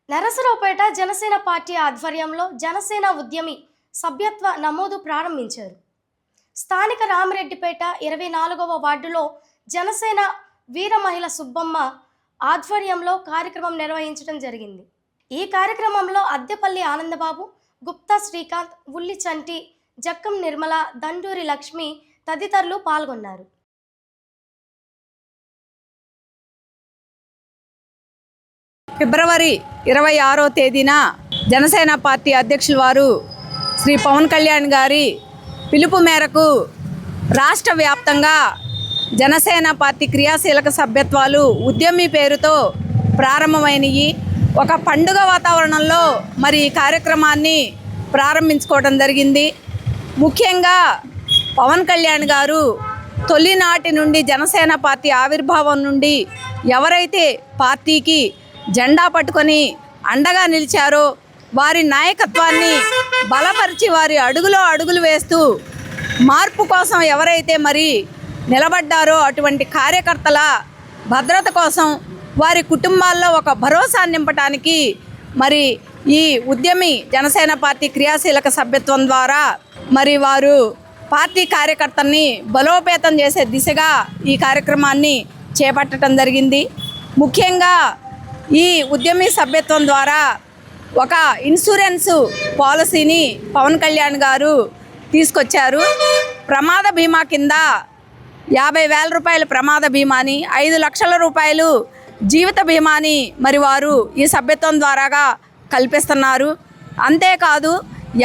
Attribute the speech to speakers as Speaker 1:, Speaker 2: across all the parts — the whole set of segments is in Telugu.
Speaker 1: నరసరావుపేట జనసేన పార్టీ ఆధ్వర్యంలో జనసేన ఉద్యమి సభ్యత్వ నమోదు ప్రారంభించారు. స్థానిక రామిరెడ్డిపేట 24వ వార్డులో జనసేన వీర మహిళ సుబ్బమ్మ ఆధ్వర్యంలో కార్యక్రమం నిర్వహించడం జరిగింది. ఈ కార్యక్రమంలో అద్దెపల్లి ఆనందబాబు, గుప్తా శ్రీకాంత్, ఉల్లి చంటి, జక్కం నిర్మల, దండూరి లక్ష్మి తదితరులు పాల్గొన్నారు.
Speaker 2: ఫిబ్రవరి 26వ తేదీన జనసేన పార్టీ అధ్యక్షులు వారు శ్రీ పవన్ కళ్యాణ్ గారి పిలుపు మేరకు రాష్ట్ర వ్యాప్తంగా జనసేన పార్టీ క్రియాశీలక సభ్యత్వాలు ఉద్యమి పేరుతో ప్రారంభమైనవి. ఒక పండుగ వాతావరణంలో మరి ఈ కార్యక్రమాన్ని ప్రారంభించుకోవడం జరిగింది. ముఖ్యంగా పవన్ కళ్యాణ్ గారు తొలినాటి నుండి జనసేన పార్టీ ఆవిర్భావం నుండి ఎవరైతే పార్టీకి జెండా పట్టుకొని అండగా నిలిచారో వారి నాయకత్వాన్ని బలపరిచి వారి అడుగులో అడుగులు వేస్తూ మార్పు కోసం ఎవరైతే మరి నిలబడ్డారో అటువంటి కార్యకర్తల భద్రత కోసం వారి కుటుంబాల్లో ఒక భరోసా నింపడానికి మరి ఈ ఉద్యమి జనసేన పార్టీ క్రియాశీలక సభ్యత్వం ద్వారా మరి వారు పార్టీ కార్యకర్తల్ని బలోపేతం చేసే దిశగా ఈ కార్యక్రమాన్ని చేపట్టడం జరిగింది. ముఖ్యంగా ఈ ఉద్యమి సభ్యత్వం ద్వారా ఒక ఇన్సూరెన్సు పాలసీని పవన్ కళ్యాణ్ గారు తీసుకొచ్చారు. ప్రమాద బీమా కింద 50,000 రూపాయల ప్రమాద బీమాని, 5 లక్షల రూపాయలు జీవిత బీమాని మరి వారు ఈ సభ్యత్వం ద్వారాగా కల్పిస్తున్నారు. అంతేకాదు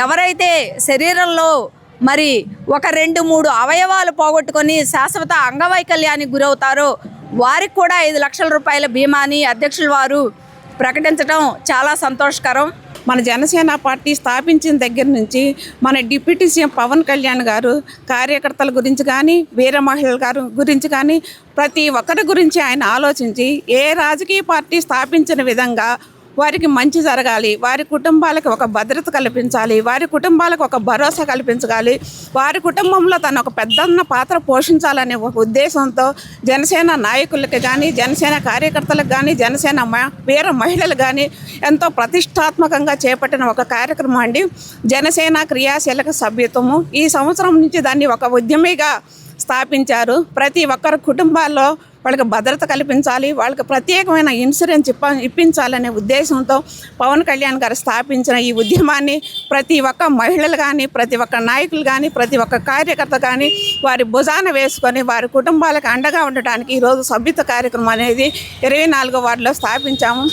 Speaker 2: ఎవరైతే శరీరంలో మరి ఒక 2-3 అవయవాలు పోగొట్టుకొని శాశ్వత అంగవైకల్యానికి గురవుతారో వారికి కూడా 5 లక్షల రూపాయల బీమాని అధ్యక్షుల వారు ప్రకటించడం చాలా సంతోషకరం.
Speaker 3: మన జనసేన పార్టీ స్థాపించిన దగ్గర నుంచి మన డిప్యూటీ సీఎం పవన్ కళ్యాణ్ గారు కార్యకర్తల గురించి కానీ వీర మహిళల గారు గురించి కానీ ప్రతి ఒక్కరి గురించి ఆయన ఆలోచించి ఏ రాజకీయ పార్టీ స్థాపించిన విధంగా వారికి మంచి జరగాలి, వారి కుటుంబాలకు ఒక భద్రత కల్పించాలి, వారి కుటుంబాలకు ఒక భరోసా కల్పించాలి, వారి కుటుంబంలో తను ఒక పెద్దన్న పాత్ర పోషించాలనే ఒక ఉద్దేశంతో జనసేన నాయకులకి కానీ జనసేన కార్యకర్తలకు కానీ జనసేన వీర మహిళలు కానీ ఎంతో ప్రతిష్టాత్మకంగా చేపట్టిన ఒక కార్యక్రమం అండి జనసేన క్రియాశీలక సభ్యత్వము. ఈ సంవత్సరం నుంచి దాన్ని ఒక ఉద్యమిగా స్థాపించారు. ప్రతి ఒక్కరి కుటుంబాల్లో వాళ్ళకి భద్రత కల్పించాలి, వాళ్ళకి ప్రత్యేకమైన ఇన్సూరెన్స్ ఇప్పించాలనే ఉద్దేశంతో పవన్ కళ్యాణ్ గారు స్థాపించిన ఈ ఉద్యమాన్ని ప్రతి ఒక్క మహిళలు కానీ ప్రతి ఒక్క నాయకులు కానీ ప్రతి ఒక్క కార్యకర్త కానీ వారి భుజాన వేసుకొని వారి కుటుంబాలకు అండగా ఉండటానికి ఈరోజు సభ్యత్వ కార్యక్రమం అనేది 24వ వార్డులో స్థాపించాము.